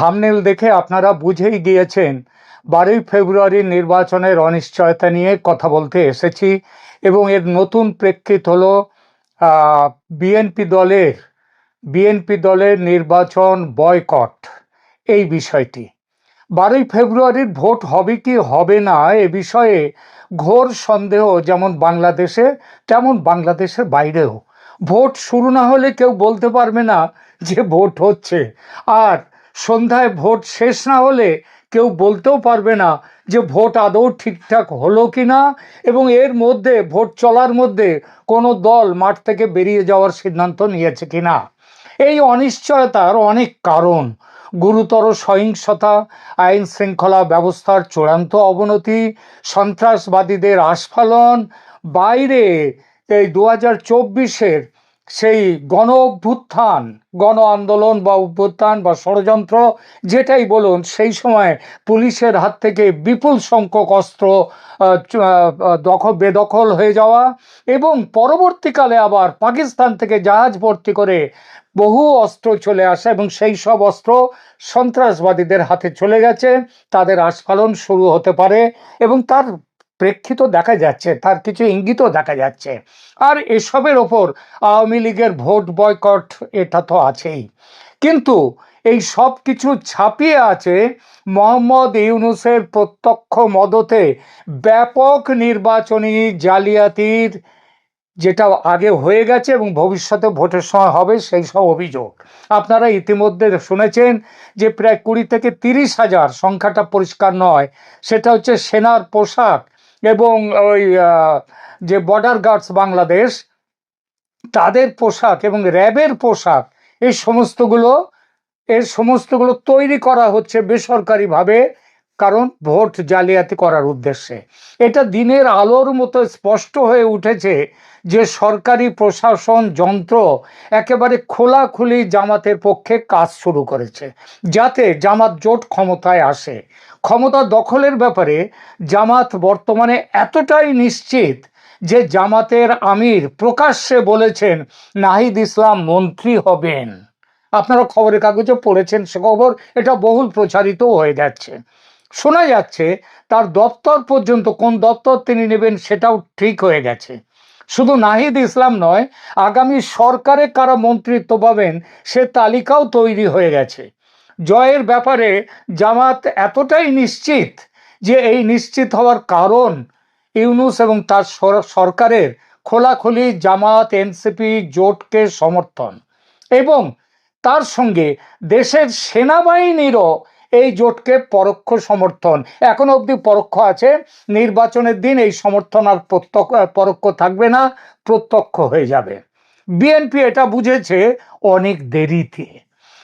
Thumbnail দেখে আপনারা বুঝেই গিয়েছেন 12ই ফেব্রুয়ারির নির্বাচনের অনিশ্চয়তা নিয়ে কথা বলতে এসেছি এবং এর নতুন প্রেক্ষিত হলো বিএনপি দলের নির্বাচন বয়কট এই বিষয়টি। 12ই ফেব্রুয়ারির ভোট হবে কি হবে না এ বিষয়ে ঘোর সন্দেহ যেমন বাংলাদেশে তেমন বাংলাদেশের বাইরেও। ভোট শুরু না হলে কেউ বলতে পারবে না যে ভোট হচ্ছে, আর সন্ধ্যায় ভোট শেষ না হলে কেউ বলতেও পারবে না যে ভোট আদৌ ঠিকঠাক হলো কি না, এবং এর মধ্যে ভোট চলার মধ্যে কোনো দল মাঠ থেকে বেরিয়ে যাওয়ার সিদ্ধান্ত নিয়েছে কিনা। এই অনিশ্চয়তার অনেক কারণ: গুরুতর সহিংসতা, আইন শৃঙ্খলা ব্যবস্থার চূড়ান্ত অবনতি, সন্ত্রাসবাদীদের আস্ফালন, বাইরে এই 2024-এর সেই গণ আন্দোলন বা অভ্যুত্থান বা ষড়যন্ত্র যেটাই বলুন, সেই সময় পুলিশের হাত থেকে বিপুল সংখ্যক অস্ত্র বেদখল হয়ে যাওয়া, এবং পরবর্তীকালে আবার পাকিস্তান থেকে জাহাজ ভর্তি করে বহু অস্ত্র চলে আসে এবং সেই সব অস্ত্র সন্ত্রাসবাদীদের হাতে চলে গেছে, তাদের আস্ফালন শুরু হতে পারে এবং তার প্রেক্ষিত দেখা যাচ্ছে, তার কিছু ইঙ্গিতও দেখা যাচ্ছে। আর এসবের ওপর আওয়ামী লীগের ভোট বয়কট এটা তো আছেই, কিন্তু এই সব কিছু ছাপিয়ে আছে মোহাম্মদ ইউনূসের প্রত্যক্ষ মদতে ব্যাপক নির্বাচনী জালিয়াতির, যেটা আগে হয়ে গেছে এবং ভবিষ্যতে ভোটের সময় হবে সেই সব অভিযোগ। আপনারা ইতিমধ্যে শুনেছেন যে প্রায় 20 থেকে 30 হাজার, সংখ্যাটা পরিষ্কার নয়, সেটা হচ্ছে সেনার পোশাক এবং ওই যে বর্ডার গার্ডস বাংলাদেশ তাদের পোশাক এবং র্যাবের পোশাক, এই সমস্তগুলো তৈরি করা হচ্ছে বেসরকারিভাবে, কারণ ভোট জালিয়াতি করার উদ্দেশ্যে। এটা দিনের আলোর মতো স্পষ্ট হয়ে উঠেছে যে সরকারি প্রশাসন যন্ত্র একেবারে খোলাখুলি জামাতের পক্ষে কাজ শুরু করেছে, যাতে জামাত জোট ক্ষমতায় আসে। ক্ষমতা দখলের ব্যাপারে জামাত বর্তমানে এতটাই নিশ্চিত যে জামাতের আমির প্রকাশ্যে বলেছেন নাহিদ ইসলাম মন্ত্রী হবেন। আপনারা খবরের কাগজে পড়েছেন সে খবর, এটা বহুল প্রচারিত হয়ে যাচ্ছে। শোনা যাচ্ছে তার দপ্তর পর্যন্ত, কোন দপ্তর তিনি নেবেন সেটাও ঠিক হয়ে গেছে। শুধু নাহিদ ইসলাম নয়, আগামী সরকারে কারা মন্ত্রিত্ব পাবেন সে তালিকাও তৈরি হয়ে গেছে। জয়ের ব্যাপারে জামাত এতটাই নিশ্চিত যে এই নিশ্চিত হওয়ার কারণ ইউনূস এবং তার সরকারের খোলাখুলি জামাত এনসিপি জোটকে সমর্থন, এবং তার সঙ্গে দেশের সেনাবাহিনীরও এই জোটকে পরোক্ষ সমর্থন। এখনো অবধি পরোক্ষ আছে, নির্বাচনের দিন এই সমর্থন আর পরোক্ষ থাকবে না, প্রত্যক্ষ হয়ে যাবে। বিএনপি এটা বুঝেছে অনেক দেরিতে।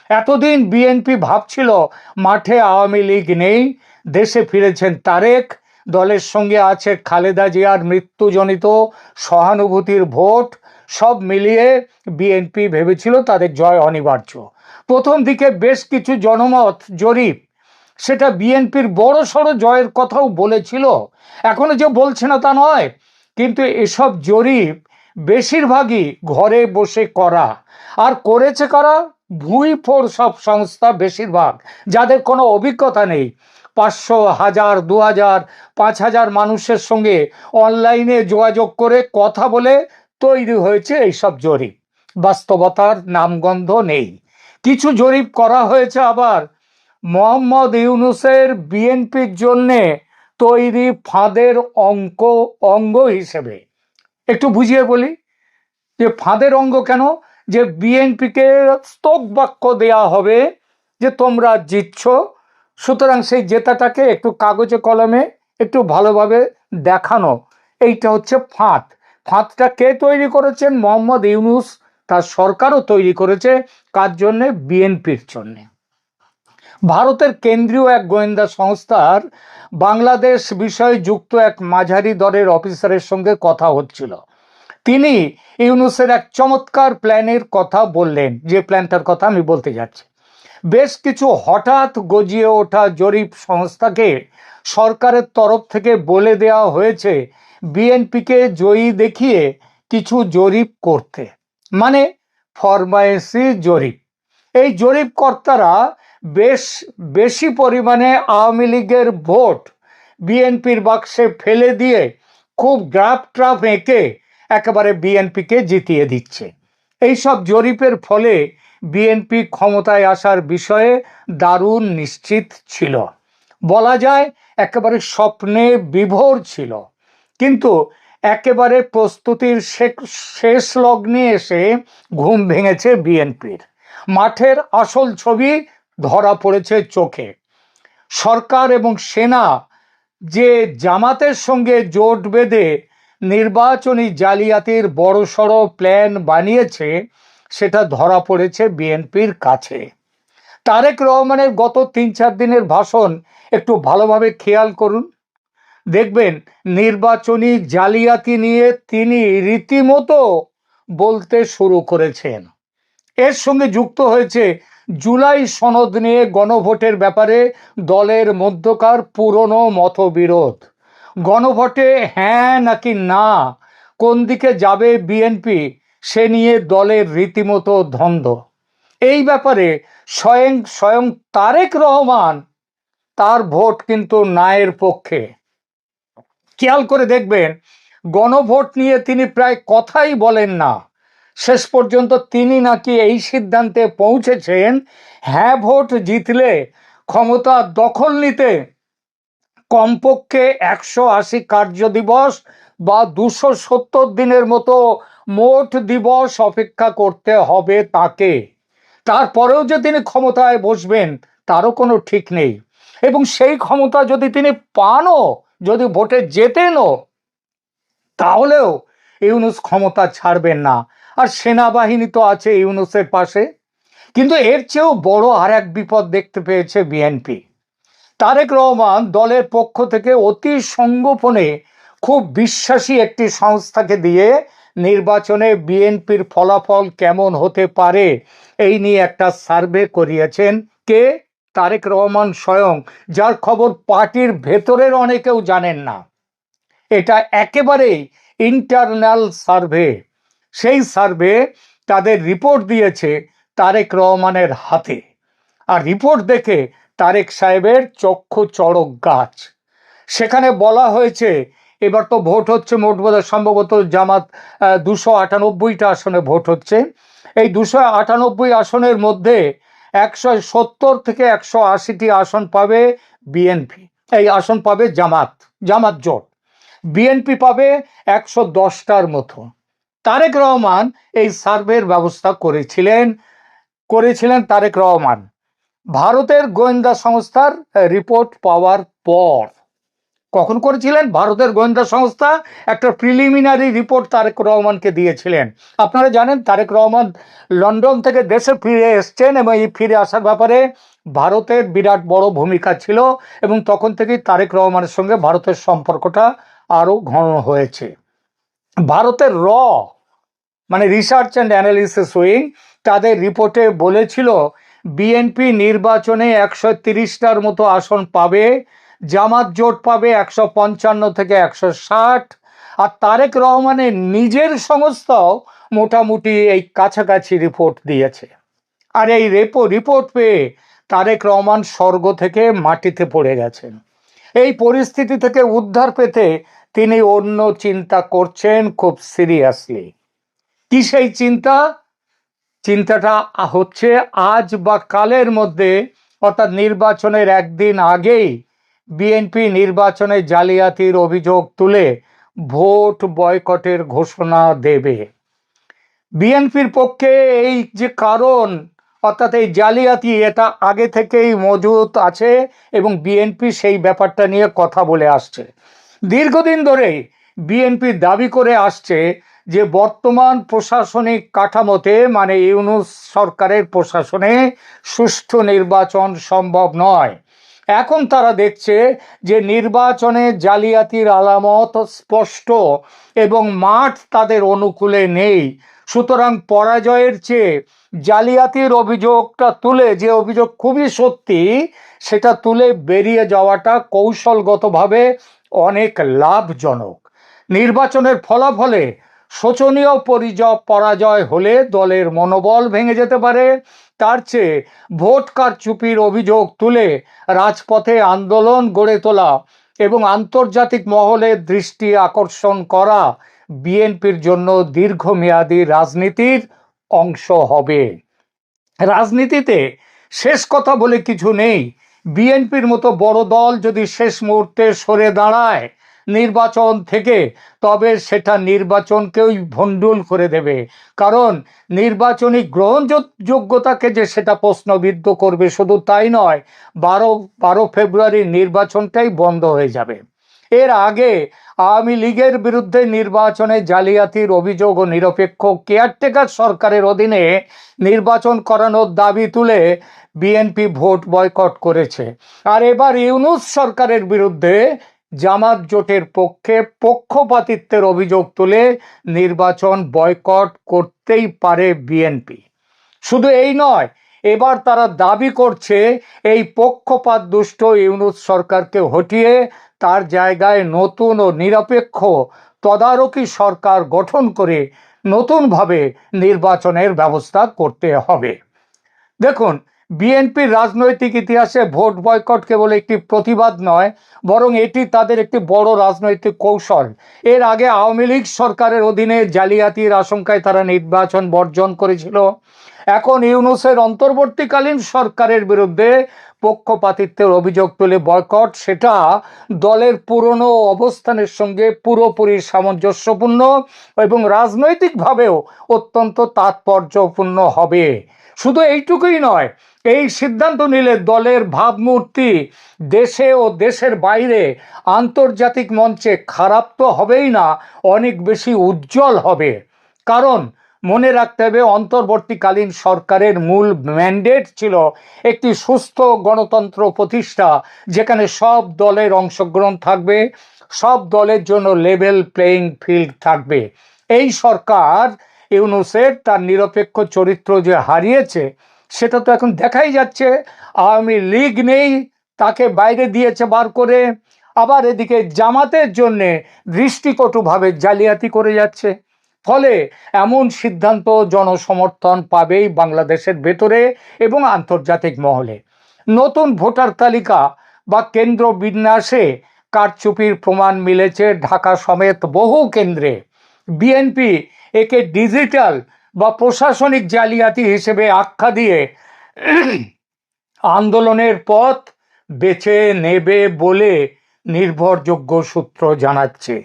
এতদিন বিএনপি ভাবছিল মাঠে আওয়ামী লীগ নেই, দেশে ফিরেছেন তারেক, দলের সঙ্গে আছে খালেদা জিয়ার মৃত্যুজনিত সহানুভূতির ভোট, সব মিলিয়ে বিএনপি ভেবেছিল তাদের জয় অনিবার্য। প্রথম দিকে বেশ কিছু জনমত জরিপ সেটা বিএনপির বড় সড়ো জয়ের কথাও বলেছিল, এখনো যে বলছে না তা নয়, কিন্তু এসব জরিপ বেশিরভাগই ঘরে বসে করা, আর করেছে কারা? ভুঁইফোড় সব সংস্থা, বেশিরভাগ যাদের কোনো অভিজ্ঞতা নেই। 500, 1000, 2000, 5000 মানুষের সঙ্গে অনলাইনে যোগাযোগ করে কথা বলে তৈরি হয়েছে এইসব জরিপ, বাস্তবতার নামগন্ধ নেই। কিছু জরিপ করা হয়েছে আবার মোহাম্মদ ইউনূসের বিএনপির জন্যে তৈরি ফাঁদের অঙ্গ হিসেবে। একটু বুঝিয়ে বলি যে ফাঁদের অঙ্গ কেন, যে বিএনপিকে স্তব বাক্য দেয়া হবে যে তোমরা জিতছ, সুতরাং সেই জেতাটাকে একটু কাগজে কলমে একটু ভালোভাবে দেখানো, এইটা হচ্ছে ফাঁদ। ফাঁদটা কে তৈরি করেছেন? মোহাম্মদ ইউনূস, তার সরকারও তৈরি করেছে। কার জন্যে? বিএনপির জন্যে। ভারতের কেন্দ্রীয় এক গোয়েন্দা সংস্থার বাংলাদেশ বিষয়ে যুক্ত এক মাঝারি দরের অফিসারের সঙ্গে কথা হচ্ছিল। তিনি ইউনূসের এক চমৎকার প্ল্যানের কথা বললেন, যে প্ল্যানটার কথা আমি বলতে যাচ্ছি। বেশ কিছু হঠাৎ গজিয়ে ওঠা জরিপ সংস্থাকে সরকারের তরফ থেকে বলে দেওয়া হয়েছে বিএনপিকে জয়ী দেখিয়ে কিছু জরিপ করতে, মানে ফরমায়েশি জরিপ। এই জরিপ কর্তারা বেশ বেশি পরিমাণে আওয়ামী লীগের ভোট বিএনপির বাক্সে ফেলে দিয়ে খুব ট্রাপ এঁকে একেবারে বিএনপিকে জিতিয়ে দিচ্ছে। এইসব জরিপের ফলে বিএনপি ক্ষমতায় আসার বিষয়ে দারুণ নিশ্চিত ছিল, বলা যায় একেবারে স্বপ্নে বিভোর ছিল। কিন্তু একেবারে প্রস্তুতির শেষ লগ্নে এসে ঘুম ভেঙেছে বিএনপির। মাঠের আসল ছবি ধরা পড়েছে চোখে। সরকার এবং সেনা যে জামাতের সঙ্গে জোট বেঁধে নির্বাচনী জালিয়াতির বড়সড় প্ল্যান বানিয়েছে সেটা ধরা পড়েছে বিএনপির কাছে। তারেক রহমানের গত ৩-৪ দিনের ভাষণ একটু ভালোভাবে খেয়াল করুন, দেখবেন নির্বাচনী জালিয়াতি নিয়ে তিনি রীতিমতো বলতে শুরু করেছেন। এর সঙ্গে যুক্ত হয়েছে জুলাই সনদ নিয়ে গণভোটের ব্যাপারে দলের মধ্যকার পুরনো মতবিরোধ। গণভোটে হ্যাঁ নাকি না, কোন দিকে যাবে বিএনপি সে নিয়ে দলের রীতিমতো দ্বন্দ্ব। এই ব্যাপারে স্বয়ং তারেক রহমান তার ভোট কিন্তু নায়ের পক্ষে। খেয়াল করে দেখবেন গণভোট নিয়ে তিনি প্রায় কথাই বলেন না। শেষ পর্যন্ত তিনি নাকি এই সিদ্ধান্তে পৌঁছেছেন, হ্যাঁ ভোট জিতলে ক্ষমতা দখল নিতে কমপক্ষে 180 কার্য দিবস বা 270 দিনের মতো মোট দিবস অপেক্ষা করতে হবে তাকে। তারপরেও যে তিনি ক্ষমতায় বসবেন তারও কোনো ঠিক নেই। এবং সেই ক্ষমতা যদি তিনি পানও, যদি ভোটে জেতেনও, তাহলেও ইউনূস ক্ষমতা ছাড়বেন না। আর সেনাবাহিনী তো আছে ইউনূসের পাশে। কিন্তু এর চেয়েও বড় আর এক বিপদ দেখতে পেয়েছে বিএনপি। তারেক রহমান দলের পক্ষ থেকে অতি সংগোপনে খুব বিশ্বাসী একটি সংস্থাকে দিয়ে নির্বাচনে বিএনপির ফলাফল কেমন হতে পারে এই নিয়ে একটা সার্ভে করিয়েছেন। কে? তারেক রহমান স্বয়ং, যার খবর পার্টির ভেতরের অনেকেও জানেন না। এটা একেবারেই ইন্টারনাল সার্ভে। সেই সার্ভে তাদের রিপোর্ট দিয়েছে তারেক রহমানের হাতে। আর রিপোর্ট দেখে তারেক সাহেবের চক্ষু চড়ক গাছ। সেখানে বলা হয়েছে এবার তো ভোট হচ্ছে মোট বোধহয় সম্ভবত জামাত 298টা আসনে ভোট হচ্ছে। এই 298 আসনের মধ্যে 170 থেকে 180টি আসন পাবে বিএনপি, এই আসন পাবে জামাত জোট। বিএনপি পাবে 110টার মতো। তারেক রহমান এই সার্ভের ব্যবস্থা করেছিলেন তারেক রহমান ভারতের গোয়েন্দা সংস্থার রিপোর্ট পাওয়ার পর। কখন করেছিলেন? ভারতের গোয়েন্দা সংস্থা একটা প্রিলিমিনারি রিপোর্ট তারেক রহমানকে দিয়েছিলেন। আপনারা জানেন তারেক রহমান লন্ডন থেকে দেশে ফিরে এসছেন এবং এই ফিরে আসার ব্যাপারে ভারতের বিরাট বড় ভূমিকা ছিল এবং তখন থেকেই তারেক রহমানের সঙ্গে ভারতের সম্পর্কটা আরও ঘন হয়েছে। ভারতের মানে রিসার্চ অ্যান্ড অ্যানালিসিস উইং তাদের রিপোর্টে বলেছিল বিএনপি নির্বাচনে 130টার মতো আসন পাবে, জামাত জোট পাবে 155 থেকে 160, আর তারেক রহমানের নিজের সংস্থাও মোটামুটি এই কাছাকাছি রিপোর্ট দিয়েছে। আর এই রিপোর্ট পেয়ে তারেক রহমান স্বর্গ থেকে মাটিতে পড়ে গেছেন। এই পরিস্থিতি থেকে উদ্ধার পেতে তিনি অন্য চিন্তা করছেন খুব সিরিয়াসলি। কি সেই চিন্তাটা হচ্ছে আজ বা কালের মধ্যে, অর্থাৎ নির্বাচনের একদিন আগেই বিএনপি নির্বাচনে জালিয়াতির অভিযোগ তুলে ভোট বয়কটের ঘোষণা দেবে। বিএনপির পক্ষে এই যে কারণ, অর্থাৎ এই জালিয়াতি, এটা আগে থেকেই মজুত আছে এবং বিএনপি সেই ব্যাপারটা নিয়ে কথা বলে আসছে। দীর্ঘদিন ধরে বিএনপি দাবি করে আসছে যে বর্তমান প্রশাসনিক কাঠামোতে, মানে ইউনূস সরকারের প্রশাসনে সুষ্ঠু নির্বাচন সম্ভব নয়। এখন তারা দেখছে যে নির্বাচনে জালিয়াতির আলামত স্পষ্ট এবং মাঠ তাদের অনুকূলে নেই। সুতরাং পরাজয়ের চেয়ে জালিয়াতির অভিযোগটা তুলে, যে অভিযোগ খুবই সত্যি, সেটা তুলে বেরিয়ে যাওয়াটা কৌশলগতভাবে অনেক লাভজনক। নির্বাচনের ফলাফলে শোচনীয় পরাজয় হলে দলের মনোবল ভেঙে যেতে পারে। তার চেয়ে ভোট কারচুপির অভিযোগ তুলে রাজপথে আন্দোলন গড়ে তোলা এবং আন্তর্জাতিক মহলের দৃষ্টি আকর্ষণ করা বিএনপির জন্য দীর্ঘমেয়াদী রাজনীতির অংশ হবে। রাজনীতিতে শেষ কথা বলে কিছু নেই। বিএনপির মতো বড় দল যদি শেষ মুহূর্তে সরে দাঁড়ায় নির্বাচন থেকে, তবে সেটা নির্বাচনকেই ভণ্ডুল করে দেবে। কারণ নির্বাচনী গ্রহণযোগ্যতাকে যে সেটা প্রশ্নবিদ্ধ করবে, শুধু তাই নয়, 12 ফেব্রুয়ারির নির্বাচনটাই বন্ধ হয়ে যাবে। এর আগে আওয়ামী লীগের বিরুদ্ধে নির্বাচনে জালিয়াতির অভিযোগ ও নিরপেক্ষ কেয়ারটেকার সরকারের অধীনে নির্বাচন করানোর দাবি তুলে বিএনপি ভোট বয়কট করেছে। আর এবার ইউনূস সরকারের বিরুদ্ধে জামাত জোটের পক্ষে পক্ষপাতিত্বের অভিযোগ তুলে নির্বাচন বয়কট করতেই পারে বিএনপি। শুধু এই নয়, এবার তারা দাবি করছে এই পক্ষপাত দুষ্ট ইউনূস সরকারকে হটিয়ে তার জায়গায় নতুন ও নিরপেক্ষ তদারকি সরকার গঠন করে নতুনভাবে নির্বাচনের ব্যবস্থা করতে হবে। দেখুন, বিএনপির রাজনৈতিক ইতিহাসে ভোট বয়কট কেবল একটি প্রতিবাদ নয়, বরং এটি তাদের একটি বড় রাজনৈতিক কৌশল। এর আগে আওয়ামী লীগ সরকারের অধীনে জালিয়াতির আশঙ্কায় তারা নির্বাচন বর্জন করেছিল। এখন ইউনূসের অন্তর্বর্তীকালীন সরকারের বিরুদ্ধে পক্ষপাতিত্বের অভিযোগ তুলে বয়কট, সেটা দলের পুরনো অবস্থানের সঙ্গে পুরোপুরি সামঞ্জস্যপূর্ণ এবং রাজনৈতিকভাবেও অত্যন্ত তাৎপর্যপূর্ণ হবে। শুধু এইটুকুই নয়, এই সিদ্ধান্ত নিলে দলের ভাবমূর্তি দেশে ও দেশের বাইরে আন্তর্জাতিক মঞ্চে খারাপ তো হবেই না, অনেক বেশি উজ্জ্বল হবে। কারণ মনে রাখতে হবে, অন্তর্বর্তীকালীন সরকারের মূল ম্যান্ডেট ছিল একটি সুস্থ গণতন্ত্র প্রতিষ্ঠা, যেখানে সব দলের অংশগ্রহণ থাকবে, সব দলের জন্য লেভেল প্লেইং ফিল্ড থাকবে। এই সরকার ইউনূসের তার নিরপেক্ষ চরিত্র যে হারিয়েছে, সেটা তো এখন দেখাই যাচ্ছে। আওয়ামী লীগ নেই, তাকে বাইরে দিয়েছে বার করে। আবার এদিকে জামাতের জন্যে দৃষ্টিকটুভাবে জালিয়াতি করে যাচ্ছে। ফলে এমন সিদ্ধান্ত জনসমর্থন পাবেই বাংলাদেশের ভেতরে এবং আন্তর্জাতিক মহলে। নতুন ভোটার তালিকা বা কেন্দ্র বিন্যাসে কারচুপির প্রমাণ মিলেছে ঢাকা সমেত বহু কেন্দ্রে। বিএনপি একে ডিজিটাল বা প্রশাসনিক জালিয়াতি হিসেবে আখ্যা দিয়ে আন্দোলনের পথ বেছে নেবে বলে নির্ভরযোগ্য সূত্র জানাচ্ছে।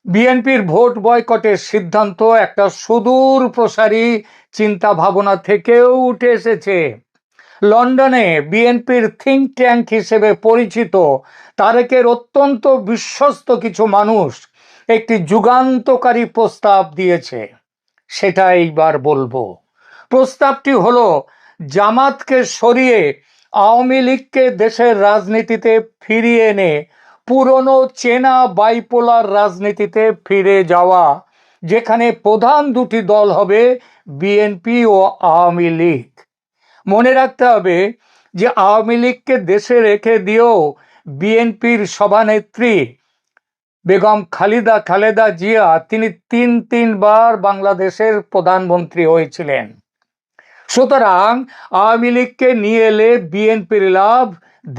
বিএনপির ভোট বয়কটের সিদ্ধান্ত একটা সুদূর প্রসারী চিন্তা ভাবনা থেকেও উঠে এসেছে। লন্ডনে বিএনপির থিঙ্ক ট্যাঙ্ক হিসেবে পরিচিত তারেকের অত্যন্ত বিশ্বস্ত কিছু মানুষ একটি যুগান্তকারী প্রস্তাব দিয়েছে, সেটা এইবার বলবো। প্রস্তাবটি হলো জামাতকে সরিয়ে আওয়ামী লীগকে দেশের রাজনীতিতে ফিরিয়ে এনে পুরনো চেনা বাইপোলার রাজনীতিতে ফিরে যাওয়া, যেখানে প্রধান দুটি দল হবে বিএনপি ও আওয়ামী লীগ। মনে রাখতে হবে যে আওয়ামী লীগকে দেশে রেখে দিয়েও বিএনপির সভানেত্রী বেগম খালেদা জিয়া তিনি তিনবার বাংলাদেশের প্রধানমন্ত্রী হয়েছিলেন। সুতরাং আওয়ামী লীগকে নিয়ে এলে বিএনপির লাভ,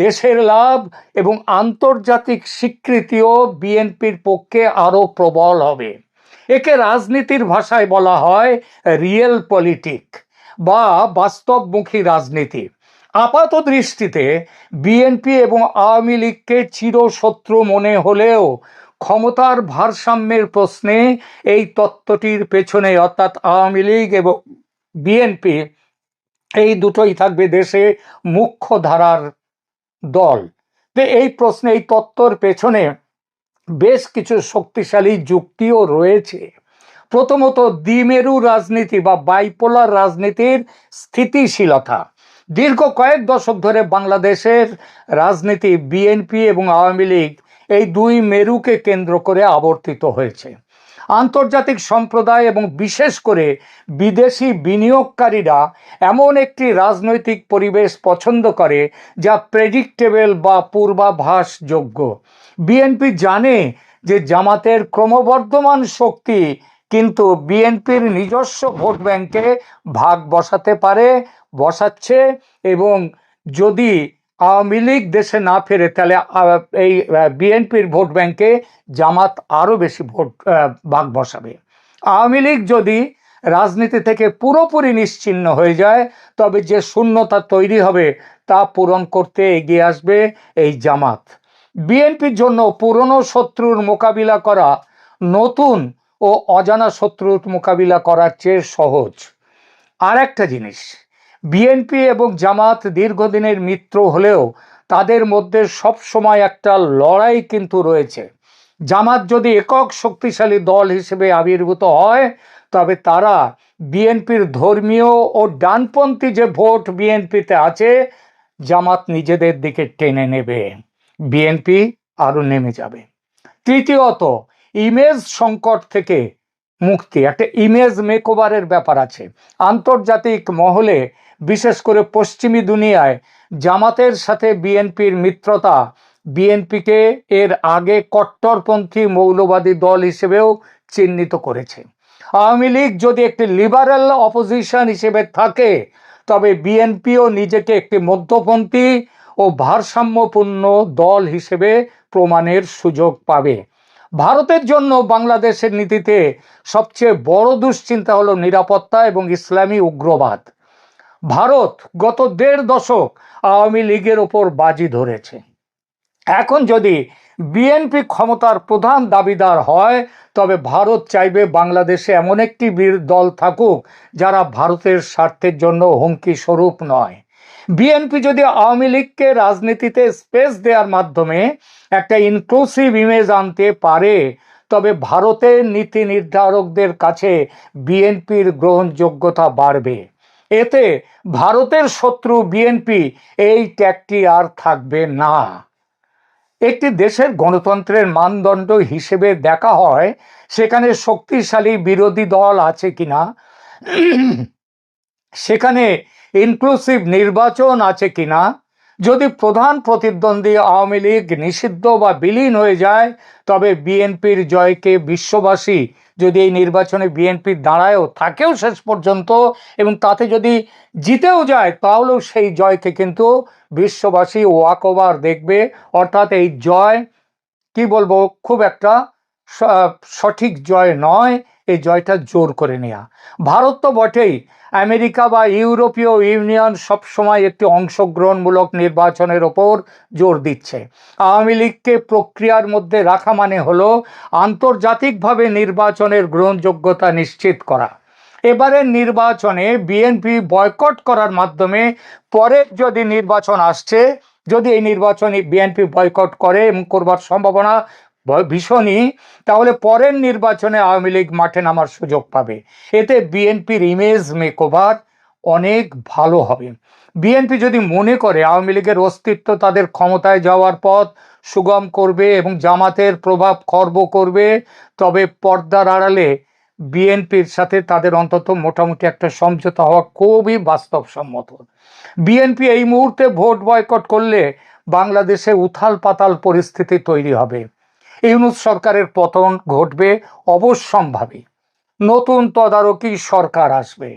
দেশের লাভ এবং আন্তর্জাতিক স্বীকৃতিও বিএনপির পক্ষে আরো প্রবল হবে। একে রাজনীতির ভাষায় বলা হয় রিয়েল পলিটিক বা বাস্তবমুখী রাজনীতি। আপাত দৃষ্টিতে বিএনপি এবং আওয়ামী লীগকে চিরশত্রু মনে হলেও ক্ষমতার ভারসাম্যের প্রশ্নে এই তত্ত্বটির পেছনে, অর্থাৎ আওয়ামী লীগ এবং বিএনপি এই দুটোই থাকবে দেশে মুখ্য ধারার দল। এই প্রশ্নে, এই তত্ত্বর পেছনে বেশ কিছু শক্তিশালী যুক্তিও রয়েছে। প্রথমত, দ্বিমেরু রাজনীতি বা বাইপোলার রাজনীতির স্থিতিশীলতা। দীর্ঘ কয়েক দশক ধরে বাংলাদেশের রাজনীতি বিএনপি এবং আওয়ামী লীগ এই দুই মেরুকে কেন্দ্র করে আবর্তিত হয়েছে। আন্তর্জাতিক সম্প্রদায় এবং বিশেষ করে বিদেশি বিনিয়োগকারীরা এমন একটি রাজনৈতিক পরিবেশ পছন্দ করে যা প্রেডিক্টেবল বা পূর্বাভাসযোগ্য। বিএনপি জানে যে জামাতের ক্রমবর্ধমান শক্তি কিন্তু বিএনপির নিজস্ব ভোট ব্যাংকে ভাগ বসাতে পারে, বসাচ্ছে, এবং যদি আওয়ামী লীগ দেশে না ফেরে তাহলে এই বিএনপির ভোট ব্যাংকে জামাত আরও বেশি ভোট ভাগ বসাবে। আওয়ামী লীগ যদি রাজনীতি থেকে পুরোপুরি নিশ্চিহ্ন হয়ে যায় তবে যে শূন্যতা তৈরি হবে তা পূরণ করতে এগিয়ে আসবে এই জামাত। বিএনপির জন্য পুরনো শত্রুর মোকাবিলা করা নতুন ও অজানা শত্রুর মোকাবিলা করার চেয়ে সহজ। আর একটা জিনিস, বিএনপি এবং জামাত দীর্ঘদিনের মিত্র হলেও তাদের মধ্যে সবসময় একটা লড়াই কিন্তু রয়েছে। জামাত যদি একক শক্তিশালী দল হিসেবে আবির্ভূত হয় তবে তারা বিএনপির ধর্মীয় ও ডানপন্থী যে ভোট বিএনপিতে আছে জামাত নিজেদের দিকে টেনে নেবে, বিএনপি আরো নেমে যাবে। তৃতীয়ত, ইমেজ সংকট থেকে মুক্তি, একটা ইমেজ মেকওভারের ব্যাপার আছে। আন্তর্জাতিক মহলে বিশেষ করে পশ্চিমী দুনিয়ায় জামাতের সাথে বিএনপির মিত্রতা বিএনপিকে এর আগে কট্টরপন্থী মৌলবাদী দল হিসেবেও চিহ্নিত করেছে। আওয়ামী লীগ যদি একটি লিবারেল অপোজিশন হিসেবে থাকে তবে বিএনপিও নিজেকে একটি মধ্যপন্থী ও ভারসাম্যপূর্ণ দল হিসেবে প্রমাণের সুযোগ পাবে। ভারতের জন্য বাংলাদেশের নীতিতে সবচেয়ে বড় দুশ্চিন্তা হলো নিরাপত্তা এবং ইসলামী উগ্রবাদ। ভারত গত ১.৫ দশক আওয়ামী লীগের ওপর বাজি ধরেছে। এখন যদি বিএনপি ক্ষমতার প্রধান দাবিদার হয় তবে ভারত চাইবে বাংলাদেশে এমন একটি দল থাকুক যারা ভারতের স্বার্থের জন্য হুমকি স্বরূপ নয়। বিএনপি যদি আওয়ামী লীগকে রাজনীতিতে স্পেস দেওয়ার মাধ্যমে একটা ইনক্লুসিভ ইমেজ আনতে পারে তবে ভারতের নীতি নির্ধারকদের কাছে বিএনপির গ্রহণযোগ্যতা বাড়বে। এতে ভারতের শত্রু বিএনপি এই ট্যাগটি আর থাকবে না। একটি দেশের গণতন্ত্রের মানদণ্ড হিসেবে দেখা হয় সেখানে শক্তিশালী বিরোধী দল আছে কিনা, সেখানে ইনক্লুসিভ নির্বাচন আছে কিনা। যদি প্রধান প্রতিদ্বন্দ্বী আওয়ামী লীগ নিষিদ্ধ বা বিলীন হয়ে যায় তবে বিএনপির জয়কে বিশ্ববাসী, যদি এই নির্বাচনে বিএনপি দাঁড়ায়ও থাকেও শেষ পর্যন্ত এবং তাতে যদি জিতেও যায় তাহলেও সেই জয়কে কিন্তু বিশ্ববাসী ওয়াক ওভার দেখবে। অর্থাৎ এই জয় কি বলবো, খুব একটা সঠিক জয় নয়, এই জয়টা জোর করে নেওয়া। ভারত তো বটেই, আমেরিকা বা ইউরোপীয় ইউনিয়ন সবসময় একটি অংশগ্রহণমূলক নির্বাচনের ওপর জোর দিচ্ছে। আওয়ামী লীগকে প্রক্রিয়ার মধ্যে রাখা মানে হলো আন্তর্জাতিকভাবে নির্বাচনের গ্রহণযোগ্যতা নিশ্চিত করা। এবারের নির্বাচনে বিএনপি বয়কট করার মাধ্যমে পরে যদি নির্বাচন আসছে, যদি এই নির্বাচনে বিএনপি বয়কট করে এবং করবার সম্ভাবনা ভীষণই, তাহলে পরের নির্বাচনে আওয়ামী লীগ মাঠে নামার সুযোগ পাবে। এতে বিএনপির ইমেজ মেকওভার অনেক ভালো হবে। বিএনপি যদি মনে করে আওয়ামী লীগের অস্তিত্ব তাদের ক্ষমতায় যাওয়ার পথ সুগম করবে এবং জামাতের প্রভাব খর্ব করবে তবে পর্দার আড়ালে বিএনপির সাথে তাদের অন্তত মোটামুটি একটা সমঝোতা হওয়া খুবই বাস্তবসম্মত। বিএনপি এই মুহূর্তে ভোট বয়কট করলে বাংলাদেশে উথাল পাতাল পরিস্থিতি তৈরি হবে। ইউনূস সরকারের পতন ঘটবে অবশ্যম্ভাবী। নতুন তদারকি সরকার আসবে।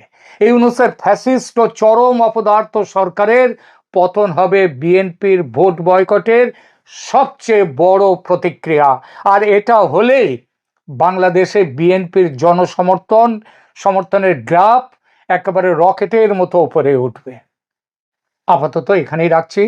ইউনূসের ফ্যাসিস্ট ও চরম অপদার্থ সরকারের পতন হবে বিএনপির ভোট বয়কটের সবচেয়ে বড় প্রতিক্রিয়া। আর এটা হলেই বাংলাদেশে বিএনপির সমর্থনের গ্রাফ একেবারে রকেটের মতো উপরে উঠবে। আপাতত এখানেই রাখছি।